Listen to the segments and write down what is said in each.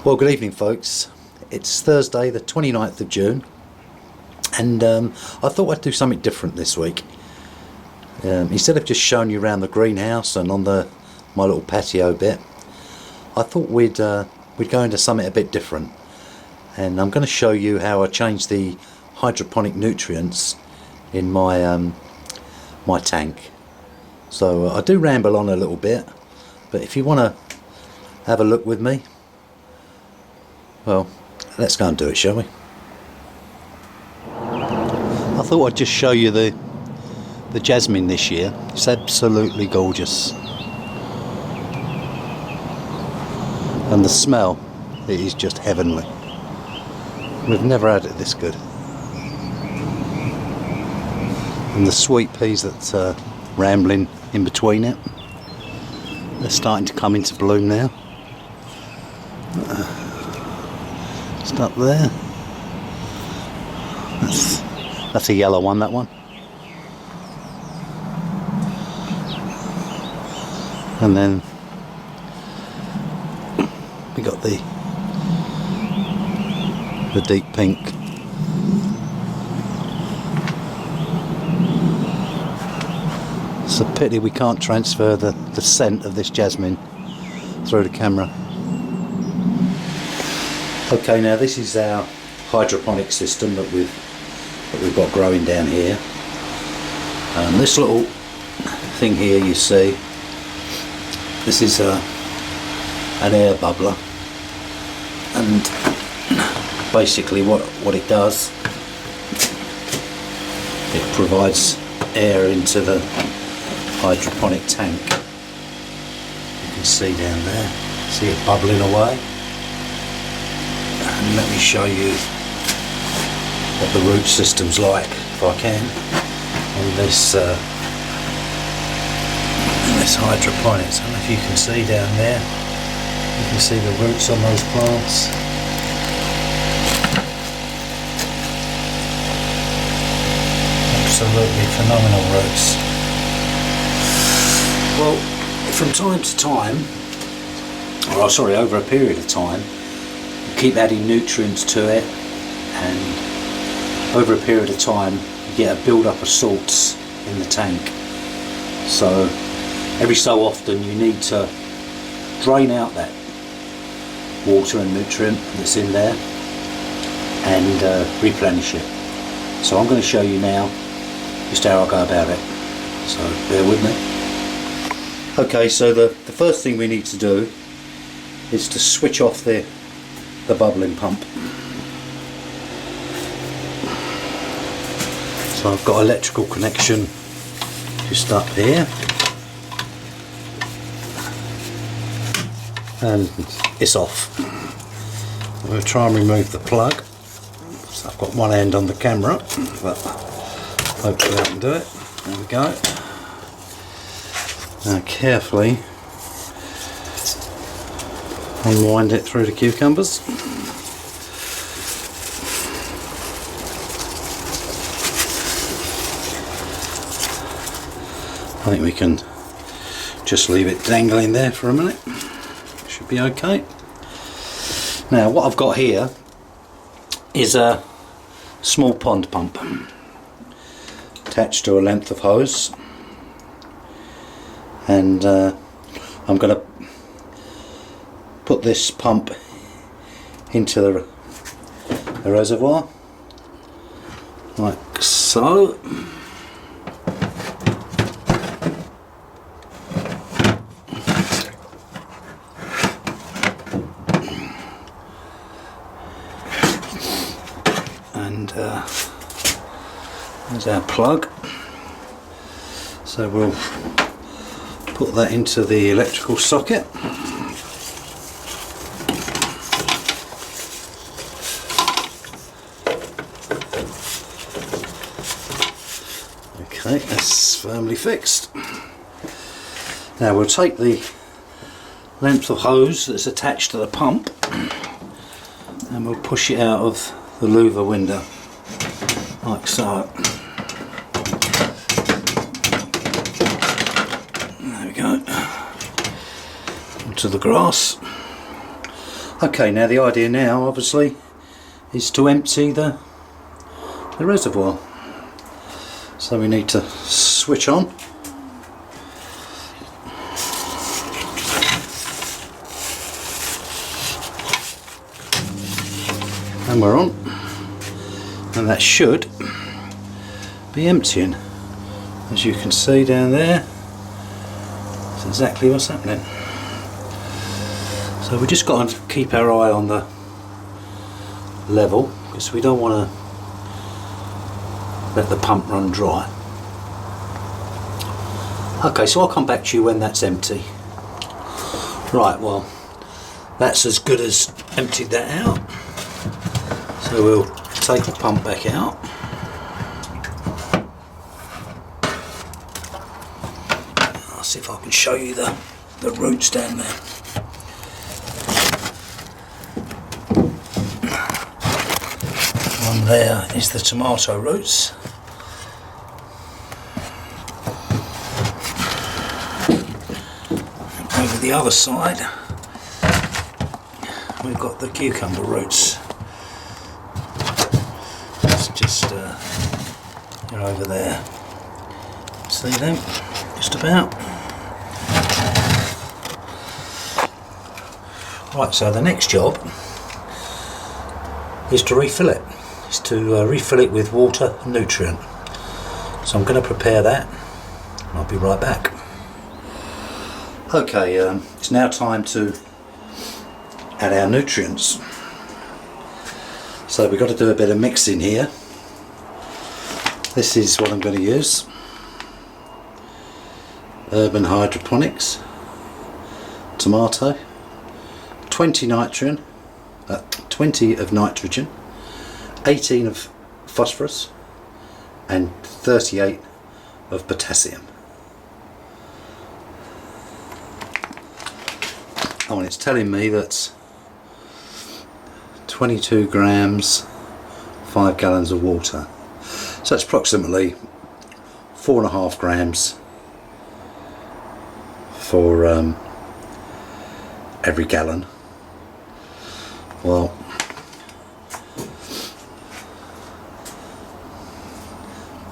Well, good evening folks. It's Thursday the 29th of June and I thought I'd do something different this week. Instead of just showing you around the greenhouse and on my little patio bit, I thought we'd go into something a bit different, and I'm going to show you how I change the hydroponic nutrients in my my tank. So I do ramble on a little bit, but if you want to have a look with me, well, let's go and do it, shall we? I thought I'd just show you the Jasmine this year. It's absolutely gorgeous, and the smell, it is just heavenly. We've never had it this good. And the sweet peas that's rambling in between it, they're starting to come into bloom now. Just up there, that's a yellow one, that one. And then we got the deep pink. It's a pity we can't transfer the scent of this jasmine through the camera. Okay, now this is our hydroponic system that we've got growing down here. This little thing here you see, this is an air bubbler, and basically what it does, it provides air into the hydroponic tank. You can see down there, see it bubbling away. And let me show you what the root system's like, if I can, on this hydroponics. I don't know if you can see down there. You can see the roots on those plants. Absolutely phenomenal roots. Well, from time to time, or sorry, over a period of time, you keep adding nutrients to it, and over a period of time you get a build-up of salts in the tank. So every so often you need to drain out that water and nutrient that's in there and replenish it. So I'm going to show you now just how I go about it, so bear with me. Okay, so the first thing we need to do is to switch off the bubbling pump. So I've got electrical connection just up here, and it's off. I'm going to try and remove the plug. So I've got one hand on the camera, but hopefully I can do it. There we go. Now carefully unwind it through the cucumbers. I think we can just leave it dangling there for a minute. Should be okay. Now what I've got here is a small pond pump attached to a length of hose, and I'm going to put this pump into the reservoir like so. And there's our plug. So we'll put that into the electrical socket. Okay, that's firmly fixed. Now we'll take the length of hose that's attached to the pump and we'll push it out of the louver window like so. There we go. Onto the grass. Okay, now the idea now obviously is to empty the reservoir. So we need to switch on. And we're on. And that should be emptying. As you can see down there, that's exactly what's happening. So we just got to keep our eye on the level, because we don't want to let the pump run dry. Okay, so I'll come back to you when that's empty. Right, well, that's as good as emptied that out. So we'll take the pump back out. I'll see if I can show you the roots down there. One there is the tomato roots. And over the other side we've got the cucumber roots. It's just they're over there. See them? Just about. Right, so the next job is to refill it. Is to refill it with water and nutrient. So I'm going to prepare that and I'll be right back. Okay, it's now time to add our nutrients. So we've got to do a bit of mixing here. This is what I'm going to use. Urban Hydroponics, tomato, 20 of nitrogen, 18 of phosphorus and 38 of potassium. Oh, and it's telling me that 22 grams, 5 gallons of water. So it's approximately 4.5 grams for every gallon. Well,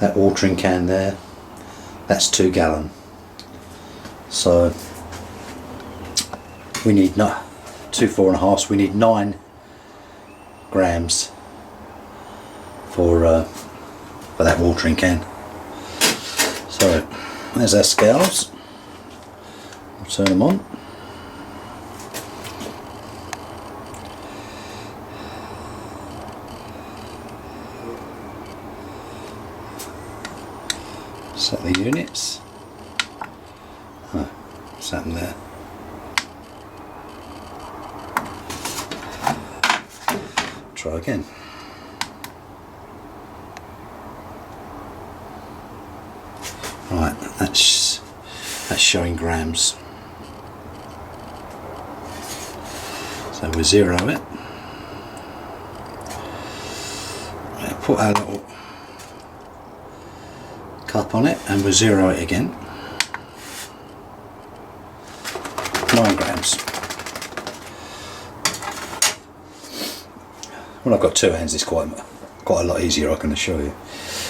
that watering can there, that's 2 gallon. So we need 2 4.5, so we need 9 grams for that watering can. So there's our scales. I'll turn them on. Set the units. Oh, what's happened there? Try again. Right, that's showing grams. So we'll zero it. We'll put our little cup on it and we'll zero it again. 9 grams. When I've got 2 hands it's quite a lot easier, I can assure you.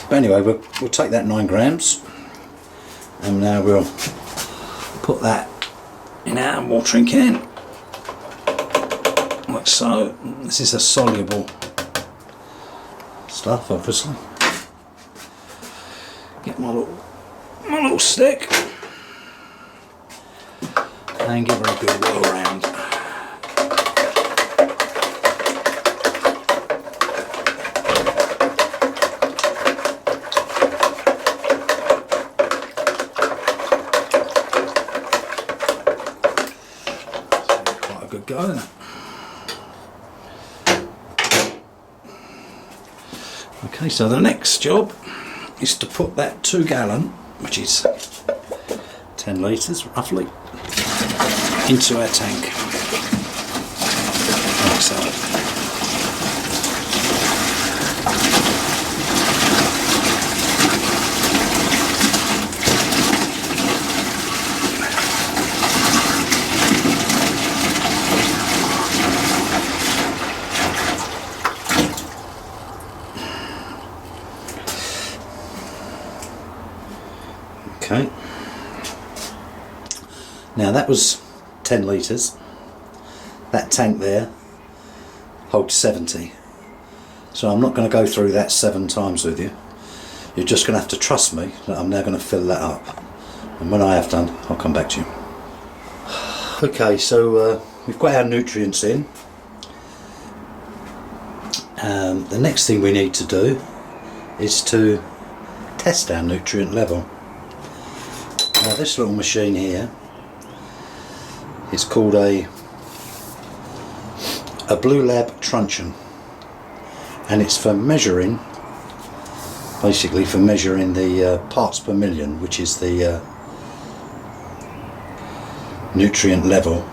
But anyway, we'll take that 9 grams and now we'll put that in our watering can. Like so. This is a soluble stuff, obviously. Get my little stick and give her a good whirl around. Quite a good go, isn't it? Okay, so the next job is to put that 2 gallon, which is 10 litres roughly, into our tank. Like so. Now that was 10 litres. That tank there holds 70. So I'm not going to go through that 7 times with you. You're just going to have to trust me that I'm now going to fill that up. And when I have done, I'll come back to you. Okay, so we've got our nutrients in. The next thing we need to do is to test our nutrient level. Now this little machine here is called a Blue Lab truncheon, and it's for measuring, basically for measuring the parts per million, which is the nutrient level.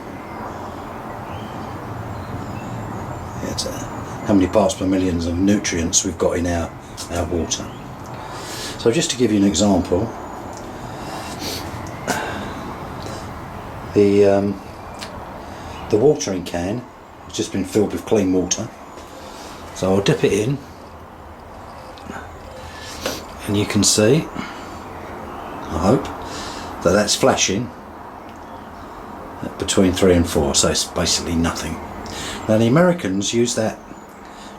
It's how many parts per million of nutrients we've got in our water. So just to give you an example, the watering can has just been filled with clean water, so I'll dip it in, and you can see, I hope, that that's flashing at between 3 and 4, so it's basically nothing. Now the Americans use that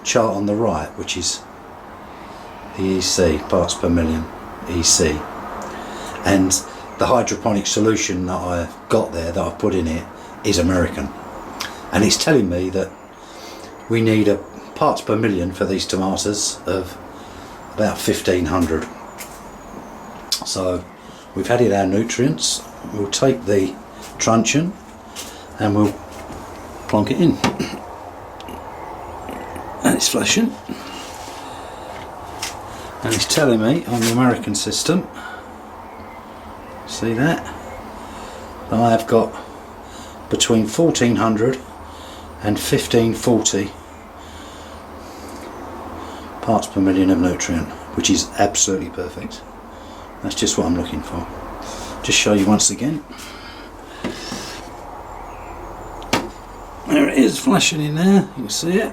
chart on the right, which is the EC, parts per million, EC, and the hydroponic solution that I've got there, that I've put in it, is American, and it's telling me that we need a parts per million for these tomatoes of about 1500. So we've added our nutrients. We'll take the truncheon and we'll plonk it in, and it's flashing, and it's telling me on the American system, see that I have got between 1400 and 1540 parts per million of nutrient, which is absolutely perfect. That's just what I'm looking for. Just show you once again. There it is, flashing in there, you can see it.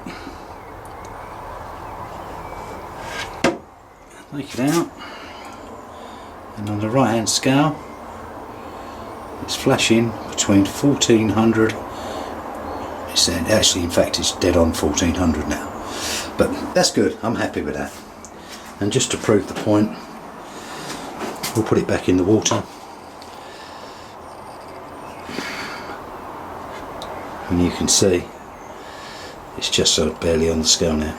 Take it out, and on the right hand scale it's flashing between 1400. It's actually, in fact, it's dead on 1400 now, but that's good. I'm happy with that. And just to prove the point, we'll put it back in the water, and you can see it's just sort of barely on the scale now,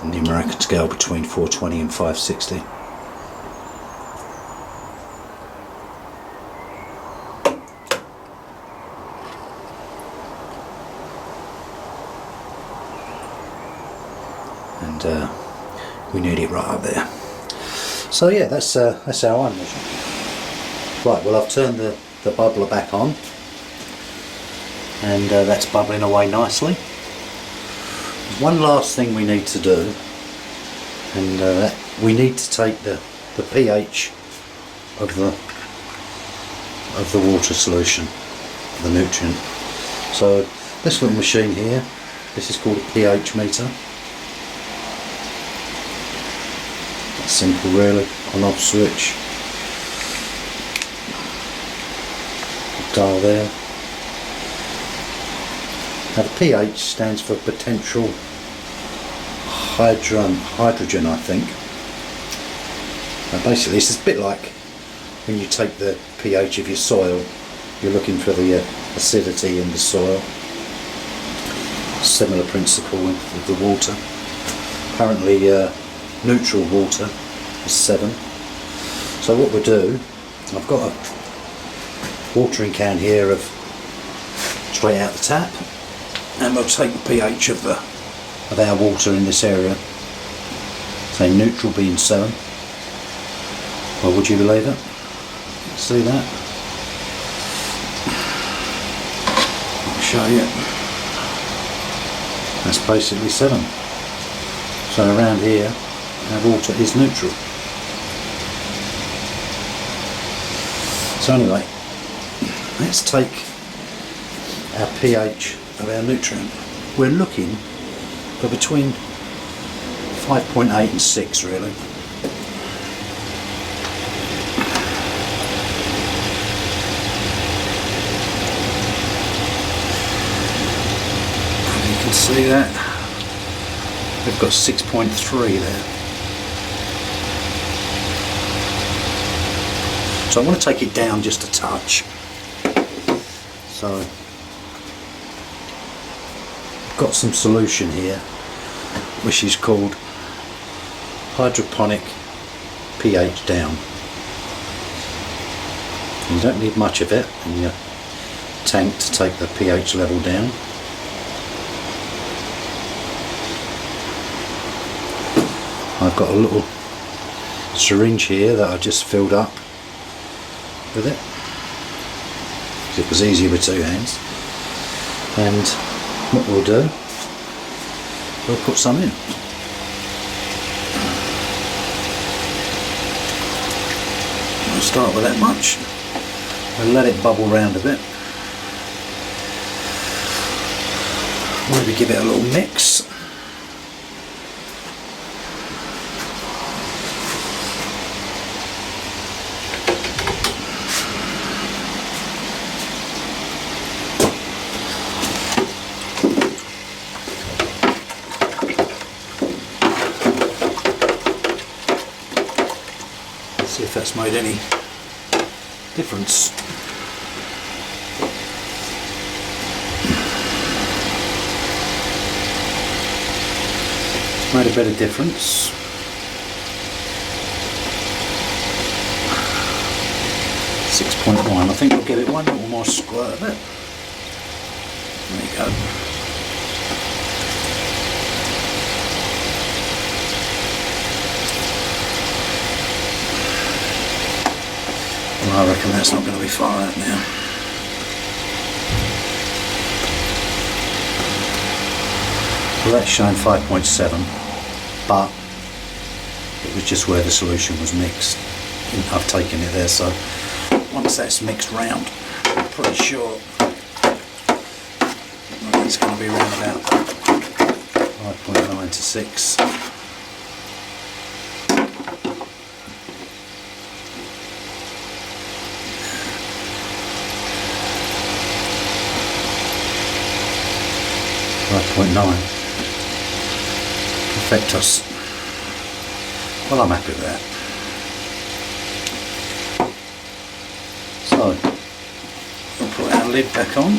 and the American scale between 420 and 560. And we need it right up there. So yeah, that's how I measure. Right, well, I've turned the bubbler back on, and that's bubbling away nicely. There's one last thing we need to do, and we need to take the pH of the water solution, the nutrient. So this little machine here, this is called a pH meter. Simple really, on off switch, dial there. Now the pH stands for potential hydrogen, I think. And basically it's a bit like when you take the pH of your soil, you're looking for the acidity in the soil. Similar principle with the water. Currently neutral water is 7. So what we'll do, I've got a watering can here of straight out the tap, and we'll take the pH of our water in this area, say neutral being 7. Well, would you believe it? See that? I'll show you. That's basically 7. So around here our water is neutral. So anyway, let's take our pH of our nutrient. We're looking for between 5.8 and 6 really. can see that we've got 6.3 there. So I want to take it down just a touch. So I've got some solution here which is called Hydroponic pH down. You don't need much of it in your tank to take the pH level down. I've got a little syringe here that I just filled up with it. It was easier with two hands. And what we'll do, we'll put some in. We'll start with that much. We'll let it bubble round a bit. Maybe give it a little mix. See if that's made any difference. Made a bit of difference. .1. I think we'll give it one little more squirt of it. There you go. Well, I reckon that's not going to be far out now. Well, that's showing 5.7, but it was just where the solution was mixed. I've taken it there, so once that's mixed round, I'm pretty sure it's going to be around about 5.9 to 6. .9 Perfectus. Well, I'm happy with that. So we'll put our lid back on.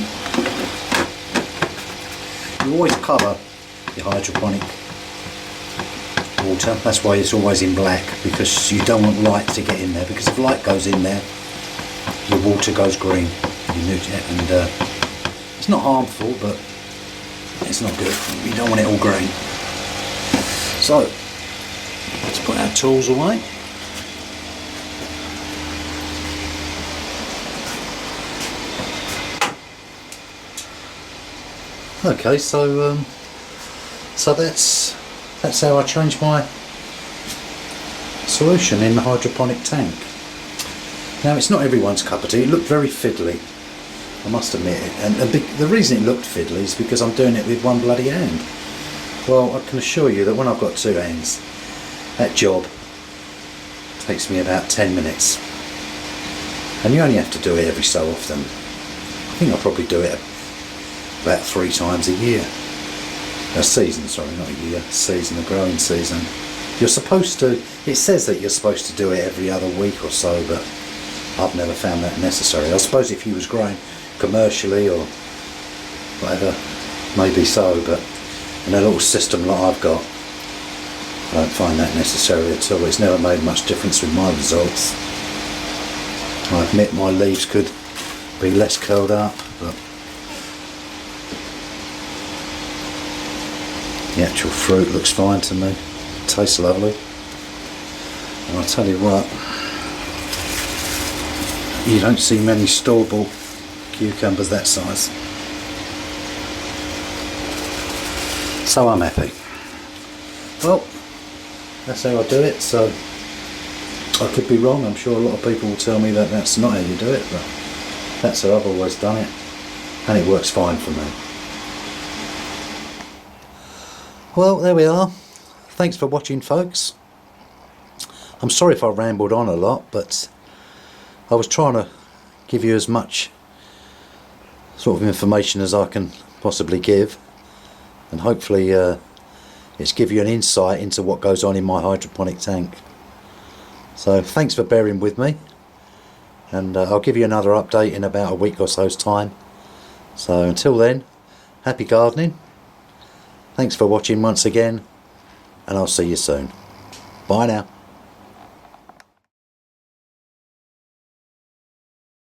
You always cover your hydroponic water. That's why it's always in black, because you don't want light to get in there, because if light goes in there your water goes green. And it's not harmful, but it's not good. You don't want it all green. So let's put our tools away. Okay, so that's how I changed my solution in the hydroponic tank. Now, it's not everyone's cup of tea. It looked very fiddly, I must admit it, and the reason it looked fiddly is because I'm doing it with one bloody hand. Well, I can assure you that when I've got two hands, that job takes me about 10 minutes, and you only have to do it every so often. I think I'll probably do it about 3 times a year. A season, sorry, not a year, a season, a growing season. You're supposed to, it says that you're supposed to do it every other week or so, but I've never found that necessary. I suppose if you was growing commercially or whatever, maybe so, but in a little system like I've got, I don't find that necessary at all. It's never made much difference with my results. I admit my leaves could be less curled up, but the actual fruit looks fine to me. Tastes lovely. And I'll tell you what, you don't see many store-bought cucumbers that size. So I'm happy. Well, that's how I do it. So I could be wrong. I'm sure a lot of people will tell me that that's not how you do it, but that's how I've always done it, and it works fine for me. Well, there we are. Thanks for watching, folks. I'm sorry if I rambled on a lot, but I was trying to give you as much sort of information as I can possibly give. and hopefully it's give you an insight into what goes on in my hydroponic tank. So thanks for bearing with me, and I'll give you another update in about a week or so's time. So until then, happy gardening. Thanks for watching once again, and I'll see you soon. Bye now.